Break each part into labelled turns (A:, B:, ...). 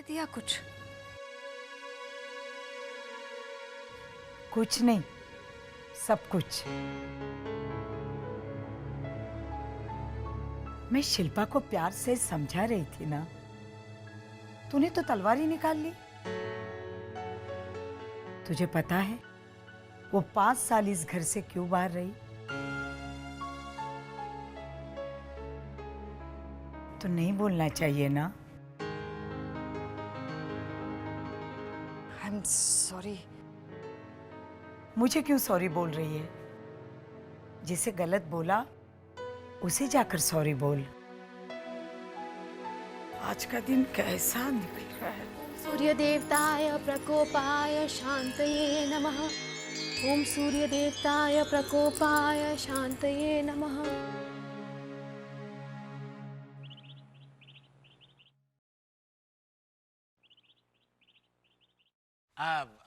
A: कह दिया कुछ?
B: कुछ नहीं, सब कुछ। मैं शिल्पा को प्यार से समझा रही थी ना, तूने तो तलवार ही निकाल ली। तुझे पता है वो 5 साल इस घर से क्यों बाहर रही? तो नहीं बोलना चाहिए ना।
A: I am sorry.
B: मुझे क्यों सॉरी बोल रही है? जिसे गलत बोला उसे जाकर सॉरी बोल। आज का दिन कैसा निकल रहा है।
C: सूर्य देवताय प्रकोपाय शांतये नमः। ओम सूर्य देवताय प्रकोपाय शांतये नमः।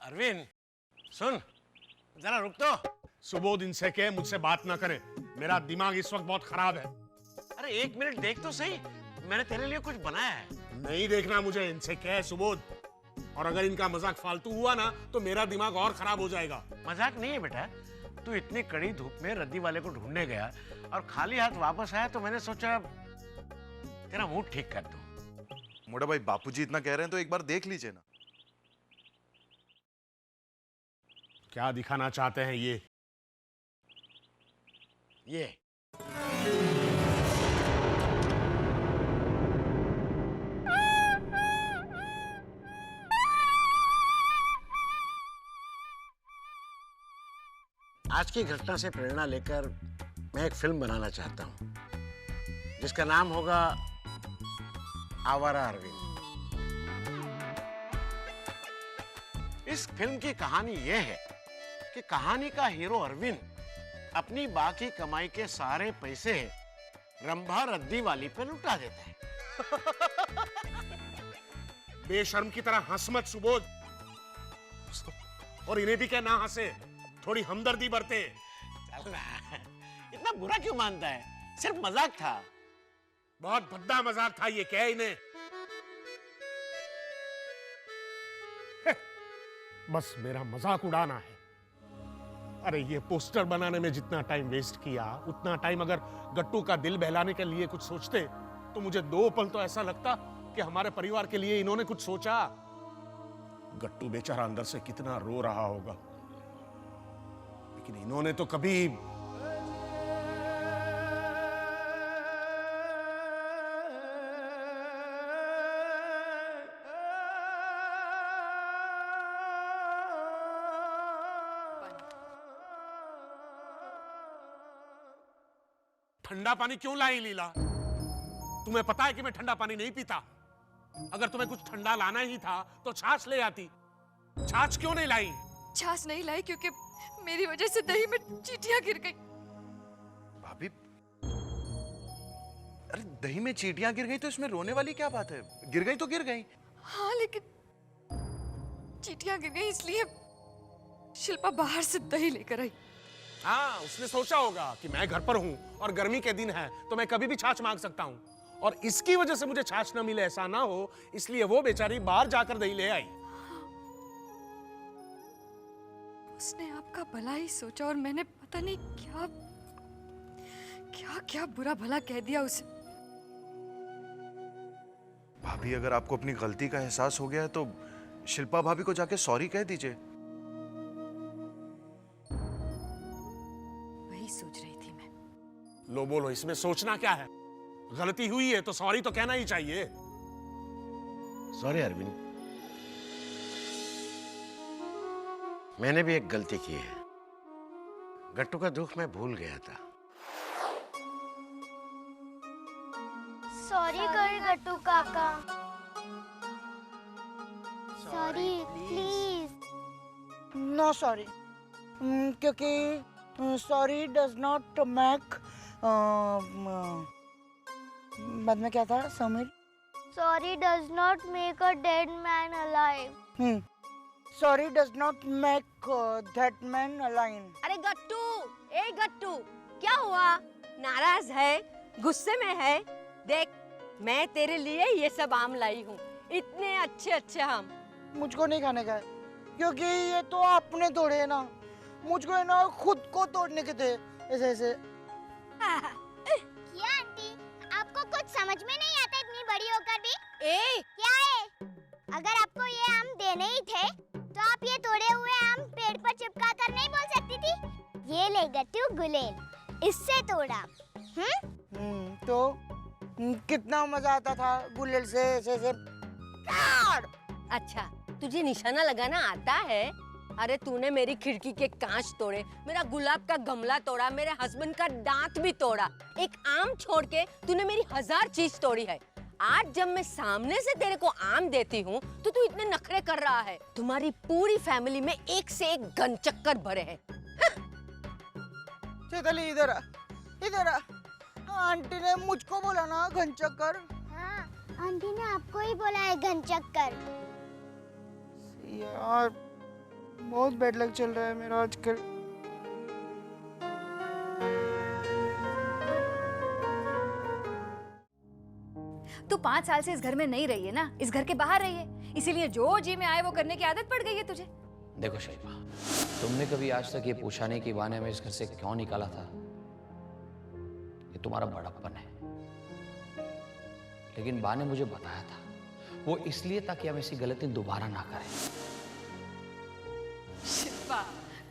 D: अरविंद सुन, जरा रुक तो।
E: सुबोध इनसे कहे मुझसे बात ना करे, मेरा दिमाग इस वक्त बहुत खराब है।
D: अरे 1 मिनट देख तो सही, मैंने तेरे लिए कुछ बनाया है।
E: नहीं देखना मुझे, इनसे कहे सुबोध। और अगर इनका मजाक फालतू हुआ ना तो मेरा दिमाग और खराब हो जाएगा।
D: मजाक नहीं है बेटा, तू इतनी कड़ी धूप में रद्दी वाले को ढूंढने गया और खाली हाथ वापस आया तो मैंने सोचा तेरा मूड ठीक कर दूं।
F: मोटा भाई, बापूजी इतना कह रहे हैं तो एक बार देख लीजिए ना।
E: क्या दिखाना चाहते हैं ये?
D: आज की घटना से प्रेरणा लेकर मैं एक फिल्म बनाना चाहता हूं जिसका नाम होगा आवारा अरविंद। इस फिल्म की कहानी यह है कि कहानी का हीरो अरविंद अपनी बाकी कमाई के सारे पैसे रंभा रद्दी वाली पे लुटा देता है।
E: बेशर्म की तरह हंस मत सुबोध। और इन्हें भी क्या ना हंसे, थोड़ी हमदर्दी बरते।
D: चल ना, इतना बुरा क्यों मानता है? सिर्फ मजाक था।
E: बहुत भद्दा मजाक था ये, क्या इन्हें? बस मेरा मजाक उड़ाना है। अरे ये पोस्टर बनाने में जितना टाइम वेस्ट किया, उतना टाइम अगर गट्टू का दिल बहलाने के लिए कुछ सोचते तो मुझे 2 पल तो ऐसा लगता कि हमारे परिवार के लिए इन्होंने कुछ सोचा। गट्टू बेचारा अंदर से कितना रो रहा होगा, लेकिन इन्होंने तो कभी। ठंडा पानी क्यों लाई लीला? तुम्हें पता है कि मैं ठंडा पानी नहीं पीता। अगर तुम्हें कुछ ठंडा लाना ही था तो छाछ ले आती। छाछ क्यों नहीं लाई?
A: छाछ नहीं लाई क्योंकि मेरी वजह से दही में चींटियां गिर गई।
F: भाभी, अरे दही में चींटियां गिर गई तो इसमें रोने वाली क्या बात है? गिर गई तो गिर गई।
A: हाँ, लेकिन चींटियां गिर गई इसलिए शिल्पा बाहर से दही लेकर आई।
E: हाँ, उसने सोचा होगा कि मैं घर पर हूं और गर्मी के दिन है तो मैं कभी भी छाछ मांग सकता हूं, और इसकी वजह से मुझे छाछ न मिले ऐसा ना हो, इसलिए वो बेचारी बाहर जाकर दही ले आई।
A: उसने आपका भला ही सोचा और मैंने पता नहीं क्या क्या क्या बुरा भला कह दिया उसे।
F: भाभी, अगर आपको अपनी गलती का एहसास हो गया है तो शिल्पा भाभी को जाके सॉरी कह दीजिए।
A: वही सोच रही थी मैं।
E: लो बोलो, इसमें सोचना क्या है? गलती हुई है तो सॉरी तो कहना ही चाहिए।
D: सॉरी अरविंद, मैंने भी एक गलती की है। गट्टू का दुख मैं भूल गया था।
G: सॉरी कर गट्टू काका। Sorry please.
B: नो सॉरी, क्योंकि सॉरी डज नॉट मेक। बाद में क्या था Sameer?
G: Sorry does not make a dead man alive.
B: Sorry does not make that man alive.
C: अरे गट्टू, ए गट्टू, क्या हुआ? नाराज है? गुस्से में है? देख, मैं तेरे लिए ये सब आम लाई हूँ। इतने अच्छे अच्छे आम।
H: मुझको नहीं खाने का है, क्योंकि ये तो आपने तोड़े है ना। मुझको है ना खुद को तोड़ने के थे, ऐसे ऐसे।
G: क्या आंटी, आपको कुछ समझ में नहीं आता इतनी बड़ी होकर भी?
C: ए
G: क्या है? अगर आपको ये आम देने ही थे तो आप ये तोड़े हुए आम पेड़ पर चिपका कर नहीं बोल सकती थी? ये ले गट्टू गुलेल, इससे तोड़ा।
H: तो कितना मजा आता था गुलेल से ऐसे ऐसे काट।
C: अच्छा, तुझे निशाना लगाना आता है? अरे तूने मेरी खिड़की के कांच तोड़े, मेरा गुलाब का गमला तोड़ा, मेरे हस्बैंड का दांत भी तोड़ा। एक आम छोड़ के तूने मेरी 1000 चीज तोड़ी है। आज जब मैं सामने से तेरे को आम देती हूँ तो तू इतने नखरे कर रहा है। तुम्हारी पूरी फैमिली में एक से एक गनचक्कर भरे हैं।
H: चेतली इधर आ, इधर आ। आंटी ने मुझको बोला ना घनचक्कर।
G: हाँ, आंटी ने आपको ही बोला है घनचक्कर।
H: यार बहुत बैड लक चल रहा है मेरा आजकल।
I: तू 5 साल से इस घर में नहीं रही है ना, इस घर के बाहर रही है, इसीलिए जो जी में आए वो करने की आदत पड़ गई है तुझे।
J: देखो शिल्पा, तुमने कभी आज तक ये पूछा नहीं कि बा ने हमें इस घर से क्यों निकाला था। ये तुम्हारा बड़प्पन है, लेकिन बा ने मुझे बताया था वो इसलिए ताकि हम ऐसी गलती दोबारा ना करें।
A: शिल्पा,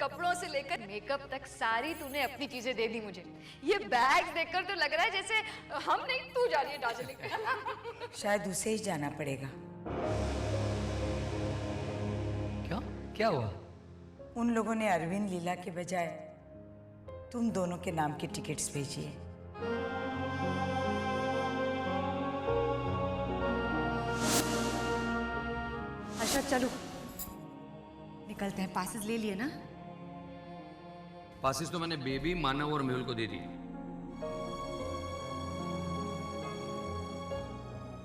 A: कपड़ों से लेकर मेकअप तक सारी तूने अपनी चीजें दे दी मुझे। ये बैग देखकर तो लग रहा है जैसे हम नहीं तू जा रही है दार्जिलिंग।
B: शायद उसे ही जाना पड़ेगा।
J: क्यों, क्या हुआ?
B: उन लोगों ने अरविंद लीला के बजाय तुम दोनों के नाम की टिकट्स भेजी है।
I: अच्छा चलो निकलते हैं, पासेस ले लिए ना?
J: पासिस तो मैंने बेबी, मानव और मेहुल को दे दिए।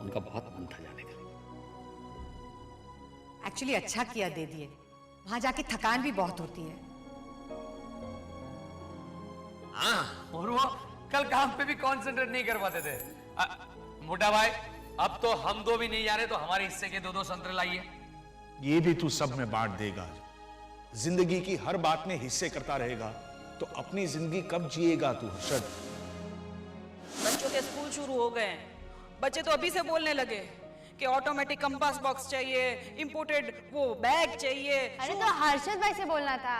J: उनका बहुत मन था जाने का।
I: एक्चुअली अच्छा किया दे दिए, वहां जाके थकान भी बहुत होती है।
K: हाँ, और वो कल काम पे भी कंसंट्रेट नहीं कर पाते थे। मोटा भाई, अब तो हम दो भी नहीं जा रहे तो हमारे हिस्से के 2-2 संतरे लाइए।
E: ये भी तू सब में बांट देगा। जिंदगी की हर बात में हिस्से करता रहेगा तो अपनी जिंदगी कब जिएगा तू हर्षद?
L: बच्चों के स्कूल शुरू हो गए हैं, बच्चे तो अभी से बोलने लगे कि ऑटोमेटिक कंपास बॉक्स चाहिए, इंपोर्टेड वो बैग चाहिए।
C: अरे तो हर्षद भाई से बोलना था,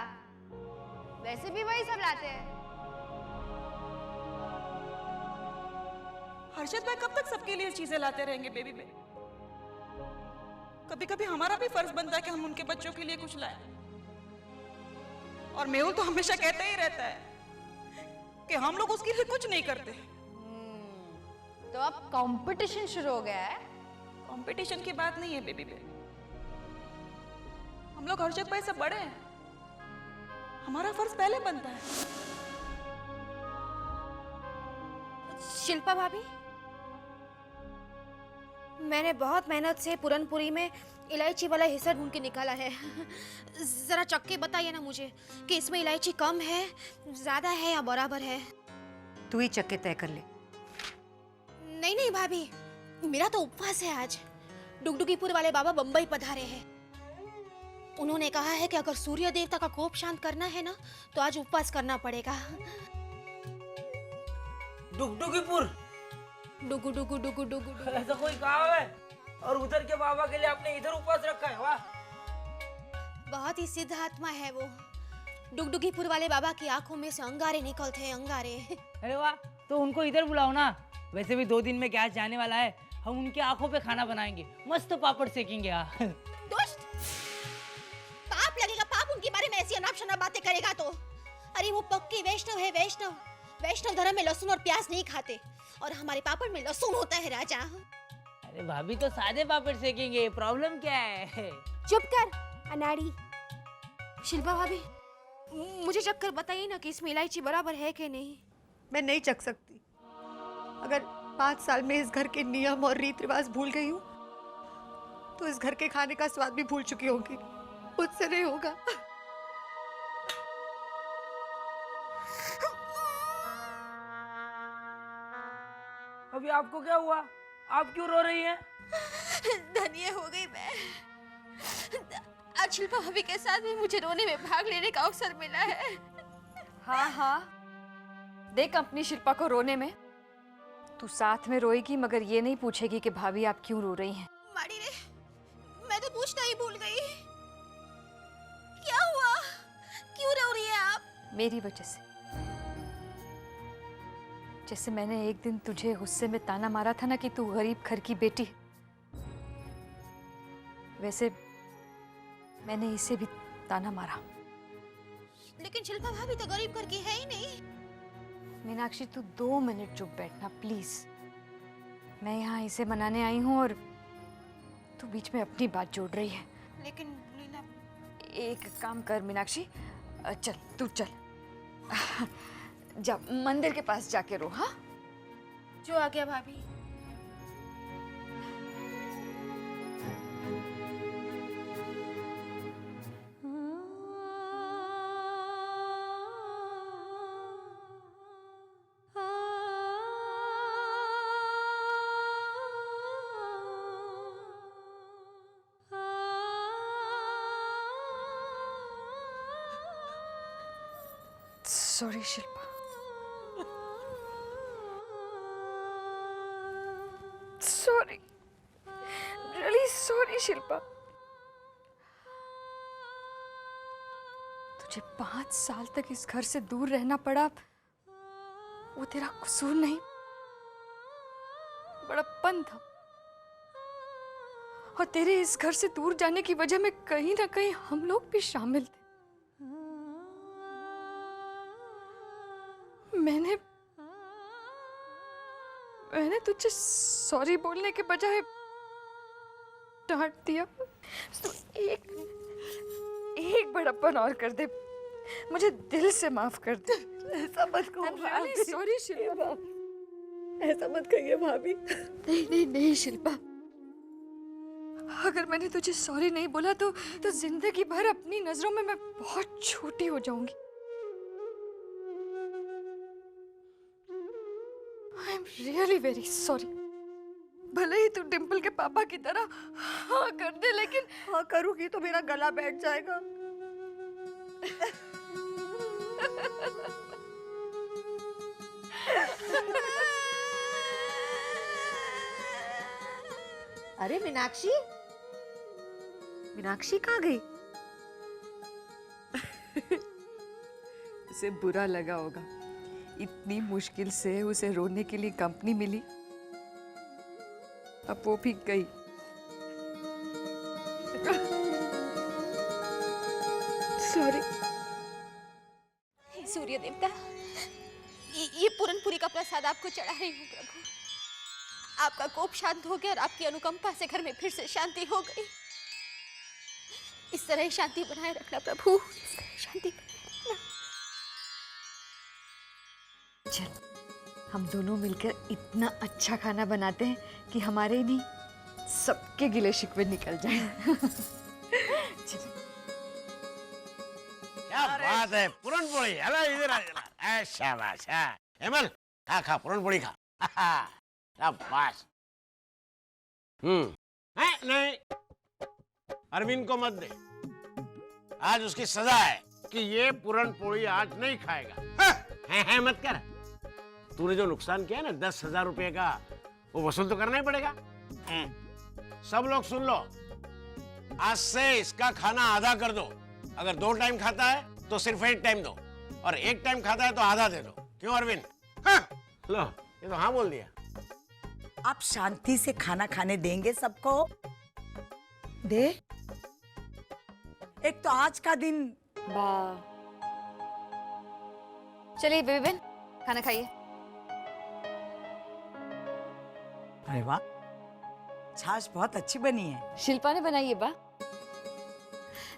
C: वैसे भी वही सब लाते हैं।
L: हर्षद भाई कब तक सबके लिए चीजें लाते रहेंगे बेबी पे? कभी कभी हमारा भी फर्ज बनता है कि हम उनके बच्चों के लिए कुछ लाएं। और मेहुल तो हमेशा कहते ही रहता है कि हम लोग उसके लिए कुछ नहीं करते।
C: तो अब कंपटीशन शुरू हो गया है।
L: कंपटीशन की बात नहीं है बेबी पे, हम लोग हर्षद भाई से बड़े हैं, हमारा फर्ज पहले बनता है।
C: शिल्पा भाभी, मैंने बहुत मेहनत से पूरनपुरी में इलायची वाला हिस्सा ढूंढ के निकाला है। जरा चख के बताइए ना मुझे कि इसमें इलायची कम है, ज्यादा है या बराबर है।
I: तू ही चक्के तय कर ले।
C: नहीं नहीं भाभी, मेरा तो उपवास है आज। डुगडुगीपुर वाले बाबा बम्बई पधारे हैं। उन्होंने कहा है कि अगर सूर्य देवता का कोप शांत करना है ना तो आज उपवास करना पड़ेगा।
H: डुगडुगीपुर?
C: डुगु डुगु डुगु डुगु डुगु।
H: ऐसा कोई गाँव है और उधर के बाबा के लिए आपने इधर उपवास रखा है? वाह,
C: बहुत ही सिद्ध आत्मा है वो। डुगडुगीपुर वाले बाबा की आंखों में से अंगारे निकलते हैं, अंगारे।
H: अरे वाह, तो उनको इधर बुलाओ ना। वैसे भी 2 दिन में गैस जाने वाला है, हम उनकी आंखों पे खाना बनाएंगे, मस्त पापड़ सेकेंगे।
C: दोस्त, पाप लगेगा, पाप उनके बारे में ऐसी अनाप शनाप बातें करेगा तो। अरे वो पक्की वैष्णव है, वैष्णव। वैष्णव धर्म में लहसुन और प्याज नहीं खाते, और हमारे पापड़ में लहसुन होता है राजा।
H: अरे भाभी तो सादे पापड़ सेकेंगे, प्रॉब्लम क्या है?
C: चुप कर अनाड़ी। शिल्पा भाभी, मुझे चख कर बताइए ना कि इसमें इलायची बराबर है कि नहीं।
A: मैं नहीं चख सकती। अगर 5 साल में इस घर के नियम और रीत रिवाज भूल गई हूँ तो इस घर के खाने का स्वाद भी भूल चुकी होगी। मुझसे नहीं होगा।
H: अभी आपको क्या हुआ? आप क्यों रो रही हैं?
M: धन्य हो गई मैं। आज शिल्पा भाभी के साथ भी मुझे रोने में भाग लेने का अवसर मिला है।
I: हाँ हाँ, देख अपनी शिल्पा को रोने में। तू साथ में रोएगी मगर ये नहीं पूछेगी कि भाभी आप क्यों रो रही हैं।
M: माड़ी रे, मैं तो पूछना ही भूल गई। क्या हुआ? क्यों रो रही है आप?
I: मेरी वजह से। जैसे मैंने एक दिन तुझे गुस्से में ताना मारा था ना कि तू गरीब घर की बेटी, वैसे मैंने इसे भी ताना मारा।
M: लेकिन शिल्पा भाभी तो गरीब घर की है ही नहीं।
I: मीनाक्षी तू 2 मिनट चुप बैठना प्लीज। मैं यहाँ इसे मनाने आई हूँ और तू बीच में अपनी बात जोड़ रही है।
M: लेकिन लीला,
I: एक काम कर मीनाक्षी, चल तू चल जा मंदिर के पास जाके रो। हाँ,
M: जो आ गया भाभी।
I: Sorry Shilpa, sorry, really sorry Shilpa. तुझे 5 साल तक इस घर से दूर रहना पड़ा, वो तेरा कसूर नहीं, बड़प्पन था। और तेरे इस घर से दूर जाने की वजह में कहीं ना कहीं हम लोग भी शामिल थे। मैंने तुझे सॉरी बोलने के बजाय डांट दिया। तो एक बड़प्पन और कर दे, मुझे दिल से माफ कर दे।
A: ऐसा मत कहो भाभी।
I: सॉरी शिल्पा,
A: ऐसा मत कहिए भाभी।
I: नहीं नहीं नहीं शिल्पा, अगर मैंने तुझे सॉरी नहीं बोला तो जिंदगी भर अपनी नजरों में मैं बहुत छोटी हो जाऊंगी। I am really very sorry. भले ही तू डिम्पल के पापा की तरह हाँ कर दे, लेकिन
A: हाँ करूंगी तो मेरा गला बैठ जाएगा।
N: अरे मीनाक्षी, मीनाक्षी कहाँ गई?
I: उसे बुरा लगा होगा, इतनी मुश्किल से उसे रोने के लिए कंपनी मिली, अब वो भी गई। सॉरी।
M: सूर्य देवता, ये पूरनपुरी का प्रसाद आपको चढ़ा रही हूँ प्रभु। आपका कोप शांत हो गया और आपकी अनुकंपा से घर में फिर से शांति हो गई। इस तरह ही शांति बनाए रखना प्रभु, इस तरह शांति बनाए रखना।
I: चल हम दोनों मिलकर इतना अच्छा खाना बनाते हैं कि हमारे नहीं सबके गिले शिकवे निकल जाए।
D: क्या बात है, पूरनपोली। हेलो इधर आ, शाबाश। हेमल खा खा पूरनपोली खा। शाबाश। नहीं, अरविंद को मत दे। आज उसकी सजा है कि ये पूरनपोली आज नहीं खाएगा। है मत कर। तूने जो नुकसान किया ना 10,000 रुपए का, वो वसूल तो करना ही पड़ेगा। सब लोग सुन लो, आज से इसका खाना आधा कर दो। अगर 2 टाइम खाता है तो सिर्फ 1 टाइम दो, और 1 टाइम खाता है तो आधा दे दो। क्यों अरविंद? हाँ? लो, ये तो हाँ बोल दिया।
B: आप शांति से खाना खाने देंगे सबको? दे। एक तो आज का दिन।
I: वाह, चलिए बेबी बहन खाना खाइए।
B: अरे वाह, छाछ बहुत अच्छी बनी है।
I: शिल्पा ने बनाई है बा।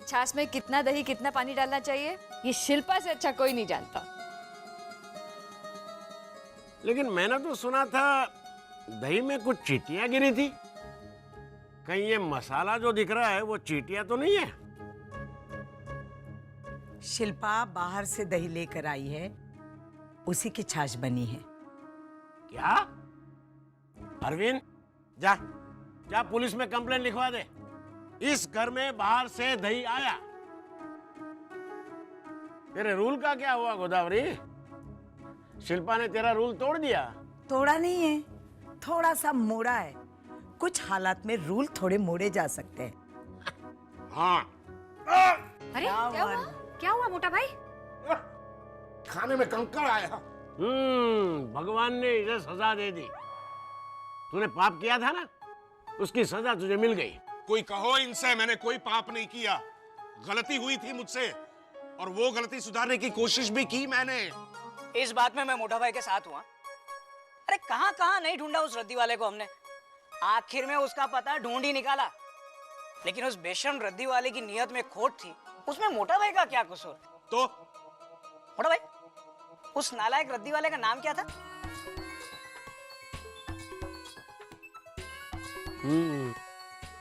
I: छाछ में कितना दही कितना पानी डालना चाहिए ये शिल्पा से अच्छा कोई नहीं जानता।
D: लेकिन मैंने तो सुना था दही में कुछ चींटियां गिरी थी। कहीं ये मसाला जो दिख रहा है वो चींटियां तो नहीं है?
B: शिल्पा बाहर से दही लेकर आई है, उसी की छाछ बनी है।
D: क्या? अरविंद जा, जा पुलिस में कंप्लेंट लिखवा दे। इस घर में बाहर से दही आया। तेरे रूल का क्या हुआ गोदावरी? शिल्पा ने तेरा रूल तोड़ दिया।
B: तोड़ा नहीं है, थोड़ा सा मोड़ा है। कुछ हालात में रूल थोड़े मोड़े जा सकते हैं।
D: हाँ।
I: अरे क्या हुआ मोटा भाई?
E: खाने में कंकड़ आया।
D: भगवान ने इसे सजा दे दी। तूने पाप किया था ना, उसकी सजा तुझे मिल गई।
E: कोई कहो इनसे, मैंने कोई पाप नहीं किया। गलती हुई थी मुझसे और वो गलती सुधारने की कोशिश भी की मैंने।
H: इस बात में मैं मोटा भाई के साथ हुआ। अरे कहां कहां नहीं ढूंढा उस रद्दी वाले को हमने, आखिर में उसका पता ढूंढ ही निकाला। लेकिन उस बेशर्म रद्दी वाले की नियत में खोट थी, उसमें मोटा भाई का क्या कसूर?
E: तो
H: मोटा भाई, उस नालायक रद्दी वाले का नाम क्या था?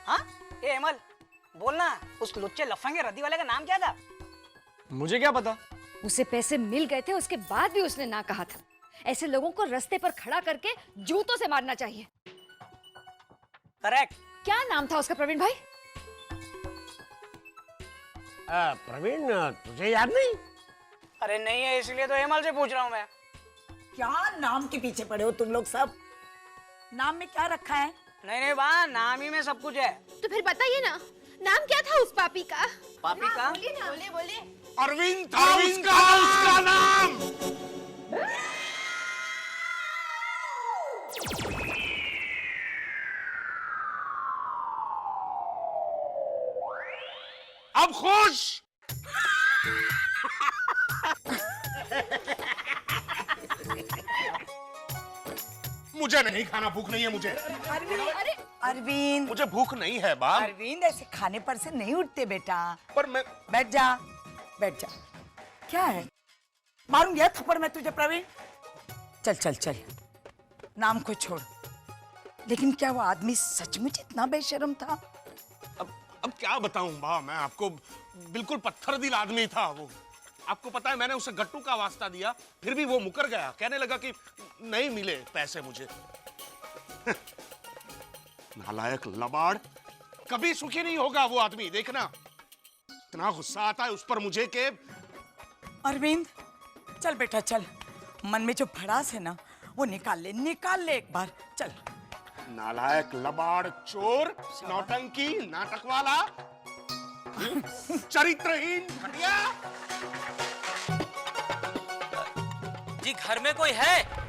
H: हाँ, ए अमल, बोलना, उस लुच्चे लफंगे रद्दी वाले का नाम क्या था?
K: मुझे क्या पता?
I: उसे पैसे मिल गए थे, उसके बाद भी उसने ना कहा था। ऐसे लोगों को रास्ते पर खड़ा करके जूतों से मारना चाहिए।
H: करेक्ट।
I: क्या नाम था उसका प्रवीण भाई?
D: प्रवीण, तुझे याद नहीं?
H: अरे नहीं है, इसलिए तो हेमल से पूछ रहा हूँ मैं।
B: क्या नाम के पीछे पड़े हो तुम लोग सब? नाम में क्या रखा है?
H: नहीं वाह, नाम ही में सब कुछ है।
M: तो फिर बताइए ना, नाम क्या था उस पापी का?
H: पापी का?
M: बोले।
E: अरविंद था उसका नाम। अब खुश? मुझे नहीं खाना, भूख नहीं है मुझे।
B: अरविंद,
E: मुझे भूख नहीं है बाप।
B: अरविंद, ऐसे खाने पर से नहीं उठते बेटा।
E: पर मैं
B: बैठ जा, बैठ जा। क्या है? मारूंगी थप्पड़ मैं तुझे प्रवीण। चल चल चल, नाम को छोड़। लेकिन क्या वो आदमी सचमुच इतना बेशर्म था?
E: अब क्या बताऊं बा, मैं आपको बिल्कुल पत्थर दिल आदमी था वो। आपको पता है, मैंने उसे गट्टू का वास्ता दिया, फिर भी वो मुकर गया। कहने लगा कि नहीं मिले पैसे मुझे। नालायक लबाड़, कभी सुखी नहीं होगा वो आदमी, देखना। इतना गुस्सा आता है उस पर मुझे के।
B: अरविंद, चल बेटा चल, मन में जो भड़ास है ना वो निकाल ले एक बार, चल।
E: नालायक लबाड़, चोर, नौटंकी, नाटक वाला, चरित्रहीन, घटिया।
H: जी घर में कोई है?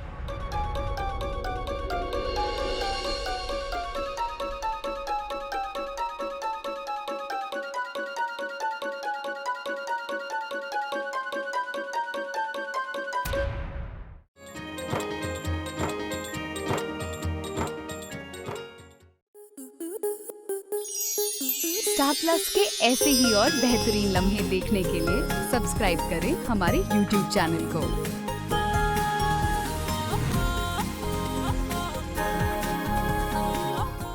O: स्टार प्लस के ऐसे ही और बेहतरीन लम्हे देखने के लिए सब्सक्राइब करें हमारे YouTube चैनल को।